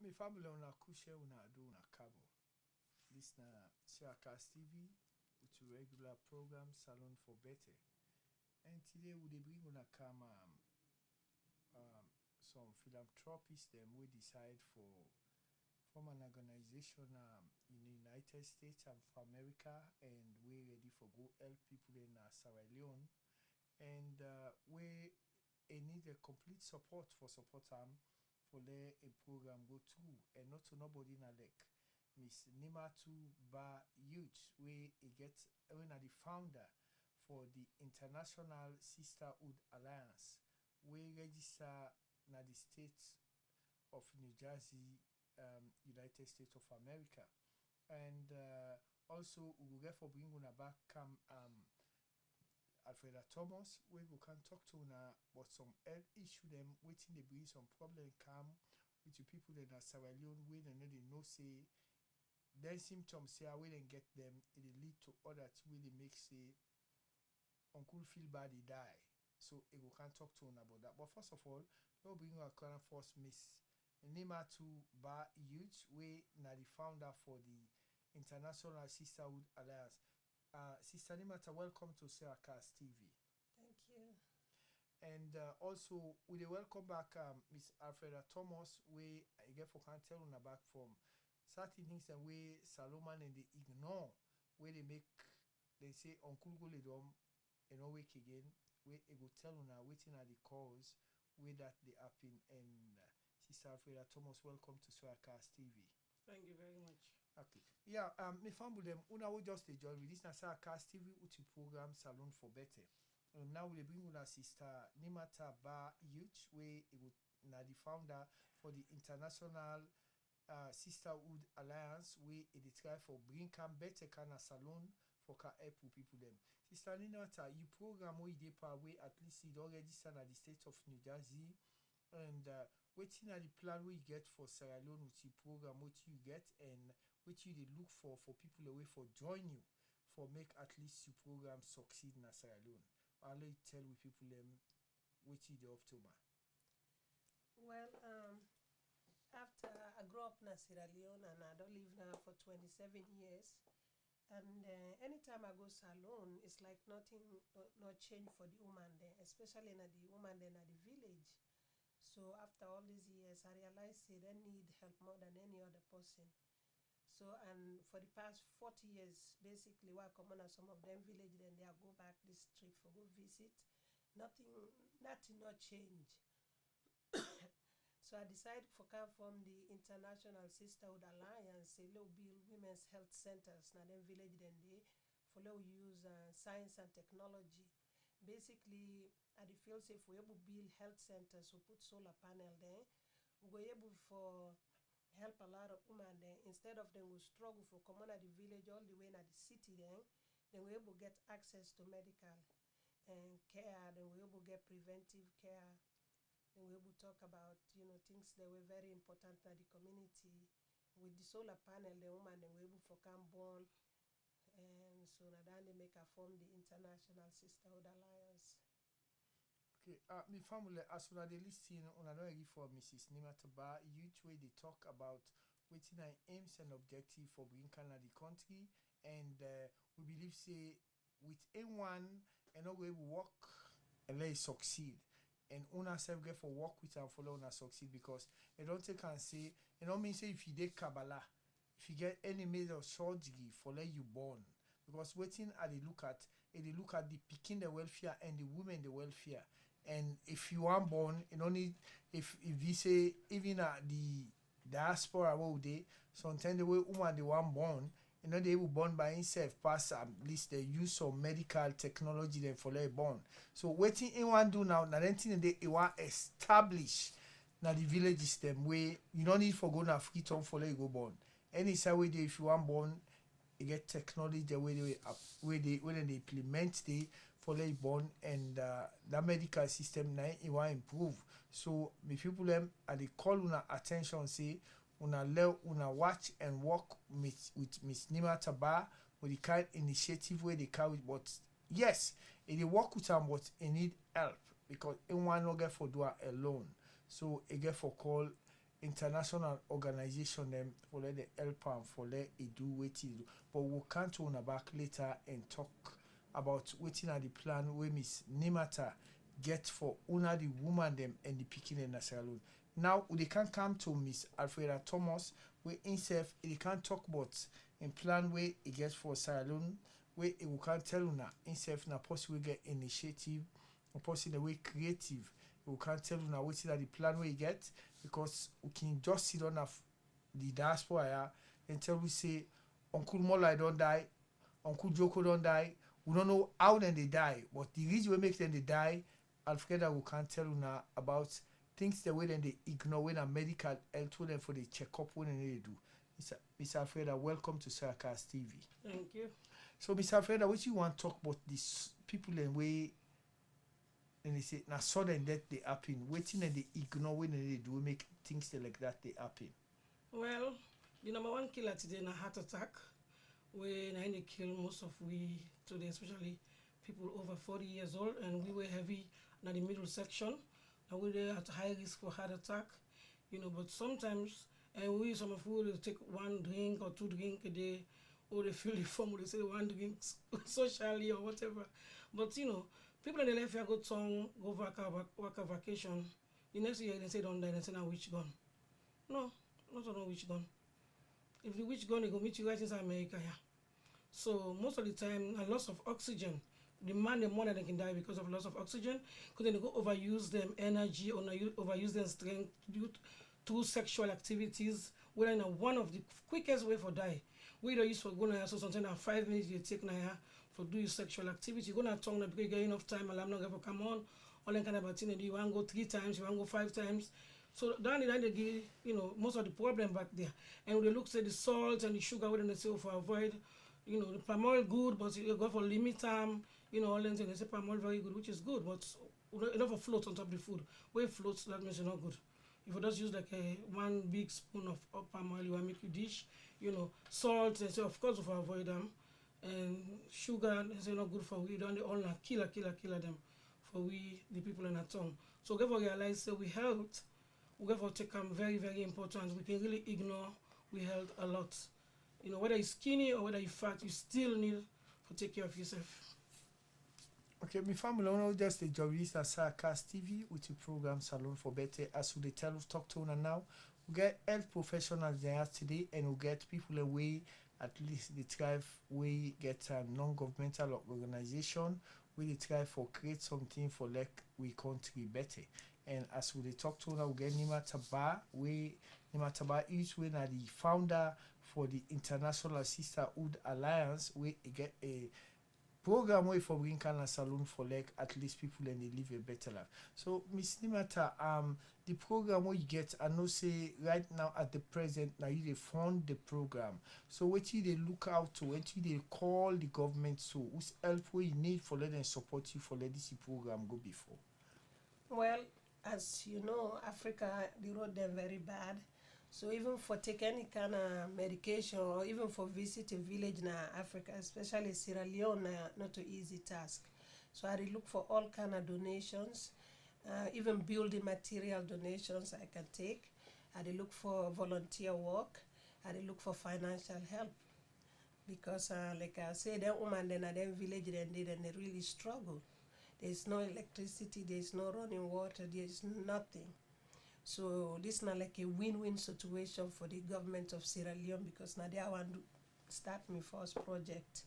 Mi family una kushe una ado una kabo. This na Sharakas TV with a regular program Salon for Better. And today we dey bring una come some philanthropists them we decide for from an organization in the United States and for America, and we ready for go help people in Sierra Leone, and we need a complete support for support for let a program go through, and not to nobody na like Miss Nima to ba huge we get when are the founder for the International Sisterhood Alliance. We register na the state of New Jersey, United States of America, and also we will get for bring una back Alfreda Thomas, we go can talk to una about some health issue them waiting they bring some problem come with the people that are Sierra Leone we they know say then symptoms say we then get them it lead to others really make say uncle feel bad he die. So it go can talk to una about that. But first of all, we'll bring our current first Miss Nima to Bar Huge, we na the founder for the International Sisterhood Alliance. Sister Nima, welcome to Sharakas TV. Thank you. And also, we welcome back Miss Alfreda Thomas. We get for can tell una back from certain things and we Salomon and they ignore where they make they say Uncle go dom and no wake again. We go tell una waiting at the cause where that they happen. And Sister Alfreda Thomas, welcome to Sharakas TV. Thank you very much. Okay. Yeah, me family them una will just enjoy with this na Sharakas TV with the program Salon for Better. And now we bring una Sister Nima Ba Youth, we na the founder for the International Sisterhood Alliance. We try for bring can better kind of salon for can help people them. Sister Nima, you program we dey per way at least it already stand at the state of New Jersey, and waiting at the plan we get for Sierra Leone with the program what you get and what you they look for people away for join you for make at least your program succeed in Sierra Leone. I'll let you tell with people them what you they up to ma. Well, after I grew up in Sierra Leone and I don't live now for 27 years, and anytime I go salon, it's like nothing, no change for the woman there, especially in the woman there in the village. So after all these years, I realized they need help more than any other person. So, and for the past 40 years, basically, what come on some of them village, then they go back this trip for go visit. Nothing not change. So I decided for come from the International Sisterhood Alliance, say low build women's health centers. Now them village then they for low use science and technology. Basically, at the field if we able build health centers, we put solar panel there. We go able for help a lot of women there. Instead of them who struggle for come on at the village all the way in the city then we able get access to medical and care, then we able get preventive care. And we will talk about, things that were very important to the community. With the solar panel, the woman then we able for come born, and so now then they make a form the International Sisterhood Alliance. Okay, my family as soon as they listen, on another for Mrs. Nima Ba Youth where they talk about waiting our aims and objective for bringing Canada the country, and we believe say with anyone and all we work and let it succeed. And una self get for work with and follow una succeed, because you don't take and say you know mean say if you did Kabbalah, if you get any major surgery for let you born, because waiting at the look at the picking the welfare and the women the welfare. And if you are born, you don't need if you say even at the diaspora what they sometimes the way woman the one born, they were born by himself pass at least the use of medical technology then for their born. So waiting anyone do now then they want establish now the village system where you don't need for go na free time for let you go born. Any side way if you want born, you get technology the way they implement the for let you born, and that medical system now it want improve. So the people them at they call una attention say una watch and work with Miss Nima Ba with the kind initiative where they carry, but yes, they work with them but they need help because anyone no get for do it alone. So they get for call international organization them for let the help am for let it do wetin e do. But we can turn back later and talk about wetin are the plan wey Miss Nimata get for una the woman them and the pikin in Sierra Leone. Now they can come to Miss Alfreda Thomas wey himself they can talk about in plan wey he get for Sierra Leone wey he can tell una himself na person wey get initiative, a person the way creative. We can tell una wetin are the plan wey he get because we can just sit on the diaspora and tell we say Uncle Mola don't die, Uncle Joko don't die. We don't know how then they die, but the reason we make them they die, Alfreda we can tell una about things the way then they ignore when a medical health them for the checkup when they do. Mr. Alfreda, welcome to Sarcas TV. Thank you. So Mr. Alfreda, what you want to talk about these people and way and they say now sudden death they happen, waiting and they ignore when they do make things like that they happen. Well, the number one killer today is a heart attack. When I kill most of we today, especially people over 40 years old, and we were heavy in the middle section, and we were at high risk for heart attack, but sometimes, and some of you will take 1 drink or 2 drinks a day, or they feel the form, they say 1 drink socially or whatever. But people in the life here go tongue, go work a vacation, the next year they say don't die, they say now witch gone. No, not no witch gone. If the witch gone, they go meet you right inside America here. So most of the time, a loss of oxygen. The man, the more that they can die because of loss of oxygen, because they go overuse them energy or overuse their strength due to sexual activities. Whether in one of the quickest way for die. We don't use for going to so something 5 minutes you take now for do your sexual activity. You're gonna tongue because you get enough time and I'm not gonna come on. All that kind of thing. You want to go 3 times, you want to go 5 times. So down the line they give most of the problem back there. And when they look at the salt and the sugar, what they say for avoid, the palm oil good, but you go for limit time, all them things. They say palm oil very good, which is good, but enough of float on top of the food. Where it floats, that means it's not good. If you just use like 1 big spoon of palm oil, you want to make your dish, salt, and say of course we avoid them. And sugar, they say not good for we, don't they all not killer them for we, the people in our tongue. So we have to realize that we health, we have to take them very, very important. We can really ignore we health a lot. Whether you're skinny or whether you're fat, you still need to take care of yourself. Okay, my family owner just the journalist at Sarcas TV with the program Salon for Better. As we tell us talk to una now, we get health professionals there today, and we get people away at least they try we get a non-governmental organization we try for create something for like we country better. And as we talk to una, we get Nima Taba. Nima Taba is when the founder for the International Sisterhood Alliance. We get a program way for bring Canada Salon for like at least people and they live a better life. So Miss Nimata, the program what you get, I know say right now at the present now you they fund the program. So what you they look out to, what you they call the government so whose help we need for let them support you for let this program go before. Well, as you know, Africa the road them very bad. So even for take any kind of medication or even for visit a village in Africa, especially Sierra Leone, not an easy task. So I look for all kind of donations, even building material donations I can take. I look for volunteer work. I look for financial help. Because like I say, that woman then at them village then they really struggle. There's no electricity, there's no running water, there's nothing. So this is not like a win-win situation for the government of Sierra Leone because now they want to start my first project.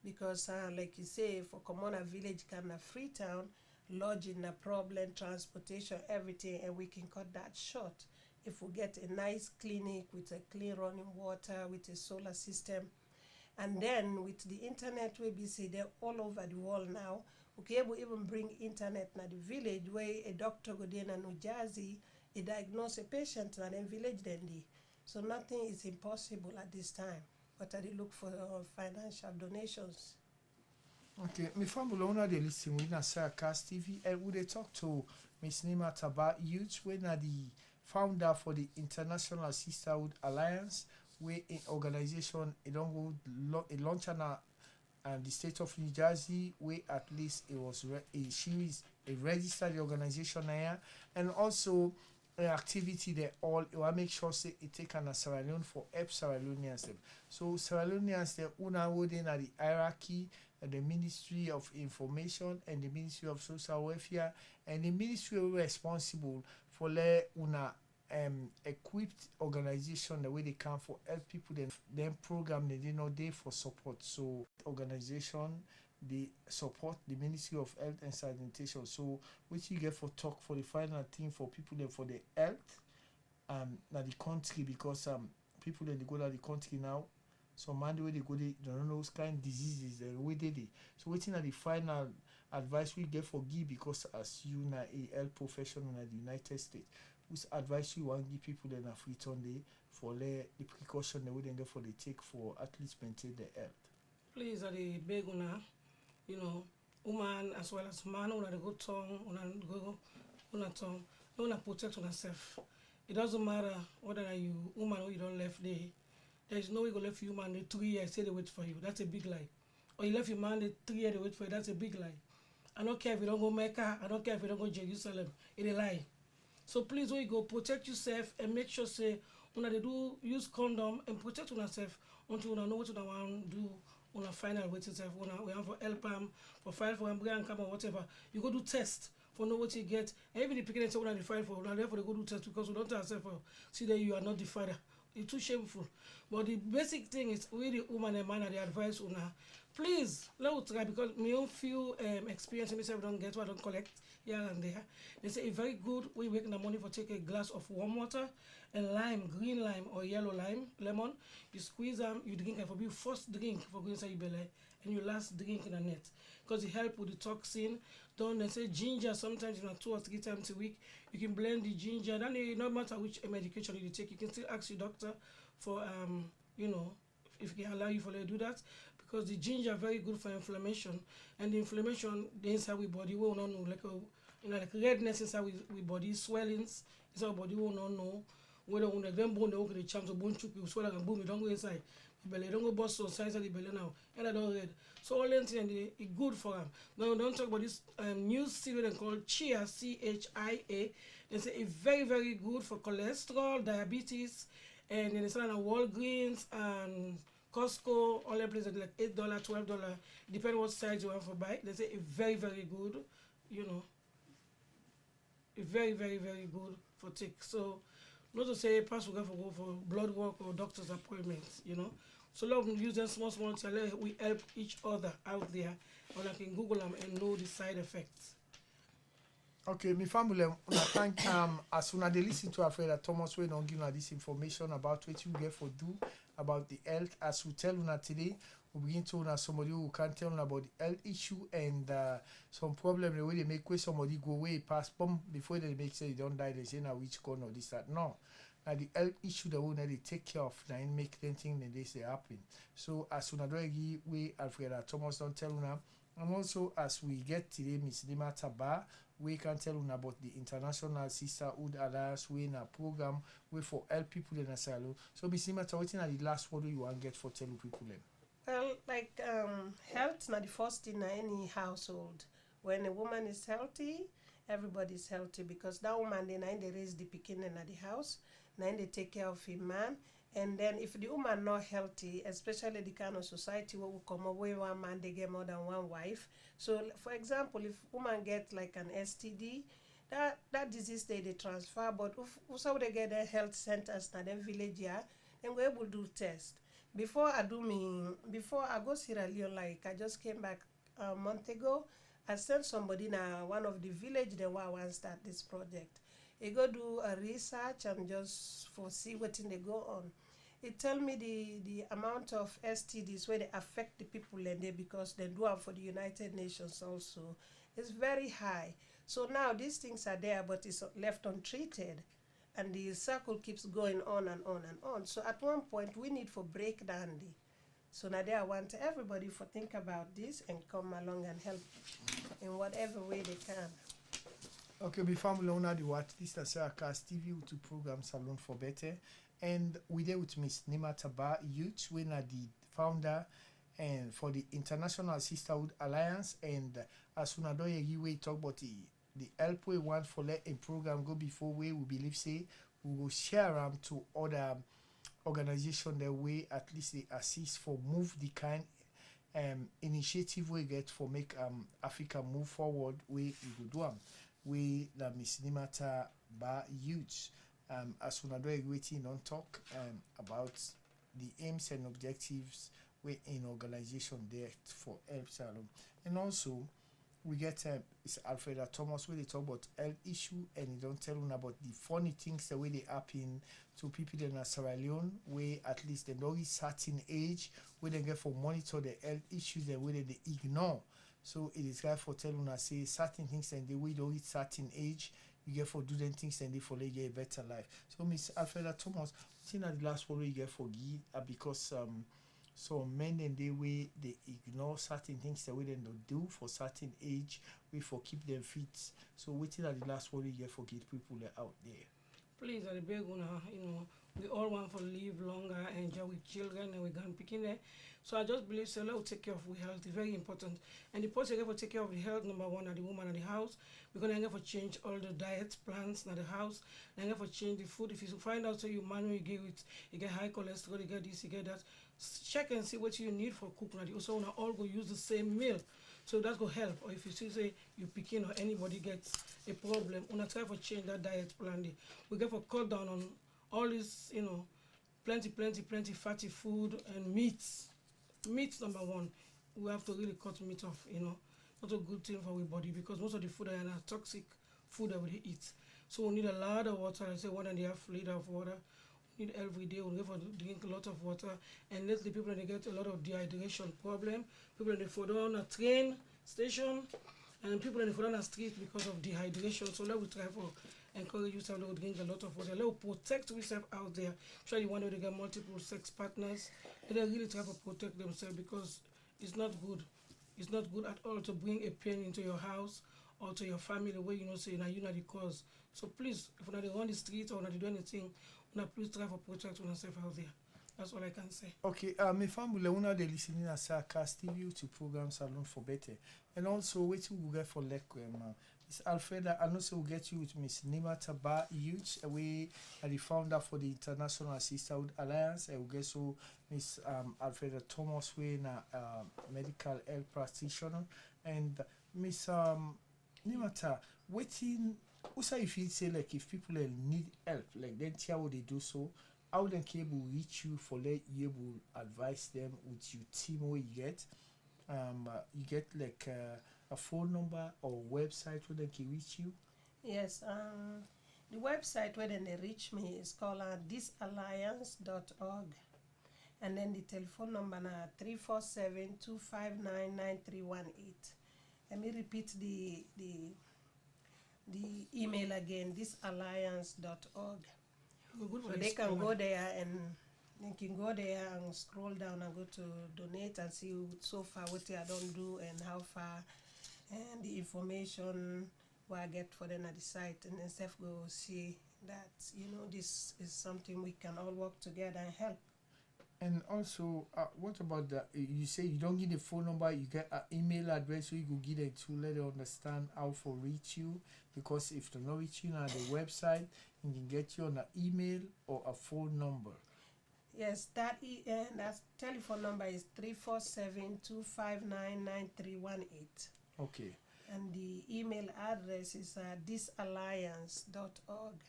Because like you say, for Komona village kind of Freetown, lodging a problem, transportation, everything, and we can cut that short. If we get a nice clinic with a clean running water, with a solar system, and then with the internet we be say they're all over the world now, we can able even bring internet na the village where a doctor go there in New Jersey, he diagnose a patient and then village then they. So nothing is impossible at this time. But I look for financial donations. Okay, my family owner they listen with Sarcas TV and we they talk to Miss Nima Taba Youth when the founder for the International Sisterhood Alliance, where an organization it don't go a launch and the state of New Jersey, where at least it was she is a registered organization here, and also activity they all it will make sure say it take an Sierra Leone for help Sierra Leoneans them. So Sierra Leoneans they una within at the hierarchy the Ministry of Information and the Ministry of Social Welfare and the ministry responsible for let una equipped organization the way they can for help people then program they did not day for support. So organization they support the Ministry of Health and Sanitation. So which you get for talk for the final thing for people there for the health na the country because people then they go to the country now. So man the way they go they don't know those kind of diseases the way they so waiting at the final advice we get for give because as you na a health professional in the United States which advice you want give people then a free day for the precaution the way they get for they take for at least maintain their health. Please are the big una, you know, woman as well as man, una the good tongue, una tongue, una protect yourself. It doesn't matter whether you woman or you don't left there. There is no way you left your man the 3 years say they wait for you. That's a big lie. Or you left your man the 3 years they wait for you. That's a big lie. I don't care if you don't go Mecca. I don't care if you don't go Jerusalem. It's a lie. So please when you go protect yourself and make sure say una they do use condom and protect yourself until una know what una want to do. Una final way to self una we have for help for file for embryo and come or whatever. You go do test for know what you get. And even the beginning say una the file for una therefore they go do test because we don't tell ourselves see that you are not the father. It's too shameful. But the basic thing is we the woman and man are the advice una. Please let us try because me own few experience myself don't get what I don't collect here and there. They say it's very good we wake in the morning for take a glass of warm water and lime, green lime or yellow lime, lemon. You squeeze them, you drink and for you first drink for going inside your belly and you last drink in a net. Because it help with the toxin. Don't they say ginger sometimes 2 or 3 times a week. You can blend the ginger. Then it no matter which medication you take, you can still ask your doctor for you know, if he allow you for to do that. Because the ginger very good for inflammation. And the inflammation the inside we body will not know like like redness inside we body, swellings inside our body will not know. Whether when them bone they the chance of bone chuck you swell and boom, it don't go inside. The belly don't go bust on size of the belly now. And I don't red. So all that thing it's good for them. Now don't talk about this new cereal called chia, CHIA. They say it's very, very good for cholesterol, diabetes, and then it's like Walgreens and Costco, all the places like $8, $12, depending what size you want for buy. They say it's very, very good, you know. It's very, very, very good for take. So not to say pass we go for blood work or doctor's appointments, you know. So let them use them small challenge. We help each other out there, or I can Google them and know the side effects. Okay, my family, thank as soon as they listen to Alfreda Thomas, we don't give this information about what you get for do about the health. As we tell you today, we begin to know somebody who can tell you about the health issue and some problem the way they make where somebody go away past bomb before they make say you don't die. They say now which corner or this that no. Now the health issue that we need to take care of now and make anything that they say happen. So as soon as we Alfreda Thomas don't tell you now. And also, as we get today, Miss Nima Taba, we can tell you about the International Sisterhood Alliance, we in a program we for help people in asylum. So, Miss Nima Taba, what is the last word you want to get for telling people then? Well, like health is not the first thing in any household. When a woman is healthy, everybody is healthy because that woman then they raise the pikin in the house, then they take care of a man. And then if the woman not healthy, especially the kind of society where we come away one man, they get more than one wife. So for example, if woman get like an STD, that disease they transfer, but if so they get their health centers na them village here, then we able to do test. Before I go Sierra Leone, like I just came back a month ago, I sent somebody now one of the village they want to start this project. He go do a research and just for see what thing they go on. It tell me the amount of STDs where they affect the people in there because they do it for the United Nations also. It's very high. So now these things are there, but it's left untreated. And the circle keeps going on and on and on. So at one point, we need for break down the. So now I want everybody to think about this and come along and help in whatever way they can. Okay, before we learn the what this is Sarah TV to program Salon for Better. And we there with Miss Nima Taba Youth, we are the founder and for the International Sisterhood Alliance. And as soon as we talk about the the help we want for let a program go before we believe say we will share them to other organization that way at least they assist for move the kind initiative we get for make Africa move forward we go do we la Miss Nimata ba youth as soon as we're waiting on talk about the aims and objectives we in organization there for help salon and also we get it's Alfreda Thomas where they talk about health issue and he don't tell them about the funny things the way they happen to people in Sierra Leone where at least they know a certain age where they get for monitor the health issues and where they ignore. So it is right for telling us say certain things and they will don't reach certain age you get for doing things and they for get a better life. So Miss Alfreda Thomas, I think that the last one you get for give because so men and they way they ignore certain things that we don't do for certain age, we for keep them fit. So waiting at the last one you get for get people out there. Please, I beg we all want to live longer, enjoy with children and we can picking there. So I just believe so let take care of our health is very important. And the person for take care of the health, number one are the woman in the house. We're gonna have to change all the diet plans in the house, and have to change the food. If you find out so you manually give it, you get high cholesterol, you get this, you get that. Check and see what you need for cooking. And also wanna all go use the same meal. So that will help. Or if you see say you picking or anybody gets a problem, wanna try to change that diet plan. We get for cut down on all this, plenty fatty food and meats. Meat number one. We have to really cut meat off, not a good thing for our body because most of the food are toxic food that we eat. So we need a lot of water. I say 1.5 liters of water. We need every day. We have to drink a lot of water. And lately people they get a lot of dehydration problem. People they fall down a train station and people they fall down a street because of dehydration. So let we try for encourage you to drink a lot of water. Let us protect ourselves out there. Especially when they get multiple sex partners. They really try to protect themselves because it's not good. It's not good at all to bring a pain into your house or to your family where say you're not the cause. So please, if you're not on the street or not do anything, please try to protect yourself out there. That's all I can say. Okay, my family una they listening as a cast TV to program Salon for Better. And also waiting we get for Miss Alfreda, and also we'll get you with Miss Nima Taba Youth, we are the founder for the International Sisterhood Alliance, and we get so Miss Alfreda Thomas, we medical health practitioner, and Miss Nima waiting. Also, if you say like if people need help, like then tell how they do so, how then cable reach you for let you able advise them with your team where you get like a phone number or website where they can reach you? Yes, the website where they reach me is called thisalliance.org, and then the telephone number na 347-259-9318. Let me repeat the email again, thisalliance.org. So they can go there and scroll down and go to donate and see so far what I don't do and how far and the information what I get for them at the site, and then self go see that this is something we can all work together and help. And also, what about that? You say you don't get a phone number, you get an email address, so you go get it to let them understand how to reach you. Because if they not reach you on the website, you can get you on an email or a phone number. Yes, that telephone number is 347-259-9318. Okay. And the email address is thisalliance.org.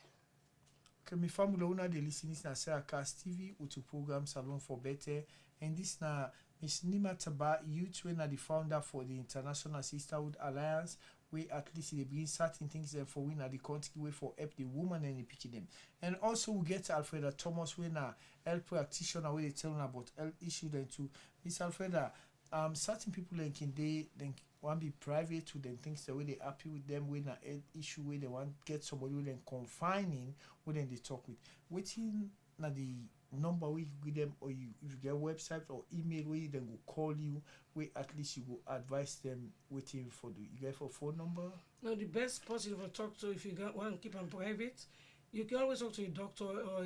Okay, my family una de listening na Cast TV to program Salon for Better, and this na Miss Nima Taba Youth, we na the founder for the International Sisterhood Alliance. We at least they bring certain things there for we na the country way for help the woman and the picking them. And also we get Alfreda Thomas, we na health practitioner where they tell them about health issue then too. Miss Alfreda, certain people then can they want be private to them things the way they happy with them when a health issue where they want get somebody with them confining when they talk with. Waiting na the number we give them, or if you get a website or email where you then go call you, where at least you go advise them waiting for the you get for phone number. No, the best person to talk to if you want to keep them private, you can always talk to a doctor or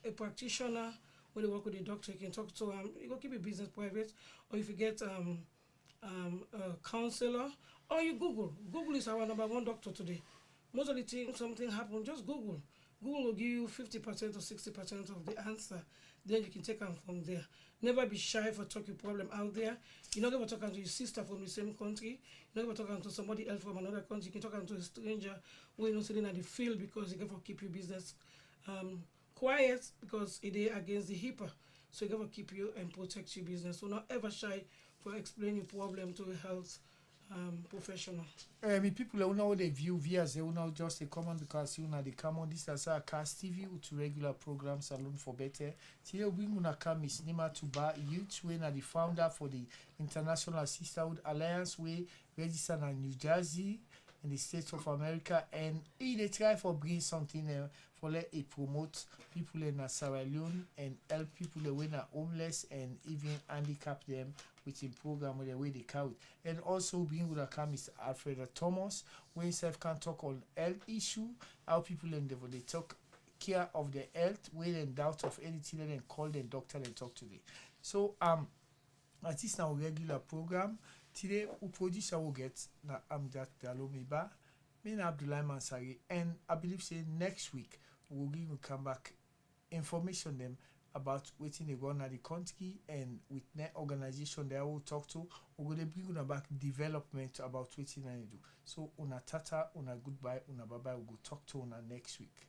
a practitioner. When you work with a doctor, you can talk to you go keep your business private, or if you get counselor, or you Google. Google is our number one doctor today. Most of the things, something happen, just Google. Google will give you 50% or 60% of the answer. Then you can take them from there. Never be shy for talk your problem out there. You're not going to talk to your sister from the same country. You're not going to talk to somebody else from another country. You can talk to a stranger who is not sitting at the field because you going to keep your business quiet because it is against the HIPAA. So you going to keep you and protect your business. So not ever shy for explaining your problem to a health professional. People who know they view via they know just a common because you know they come on this as a cast TV to regular programs alone for better. Today we gonna come Miss Nima to bar youth when are the founder for the International Sisterhood Alliance way registered in New Jersey in the States of America, and they try for bring something for let it promote people in Sierra Leone and help people when are homeless and even handicap them with a program with the way they count. And also being with a come is Alfreda Thomas, where himself can talk on health issue, how people in they talk care of their health, when in doubt of anything, and call the doctor and talk to them. So at this now regular program. Today we producer will get na Amjad Dalomiba, me na Abdullah Mansari, and I believe say next week we'll give you come back information them about waiting they go on the country, and with net organization that I will talk to, we're gonna bring you back development about waiting I do. So una tata, una goodbye, una bye bye, we'll go talk to una next week.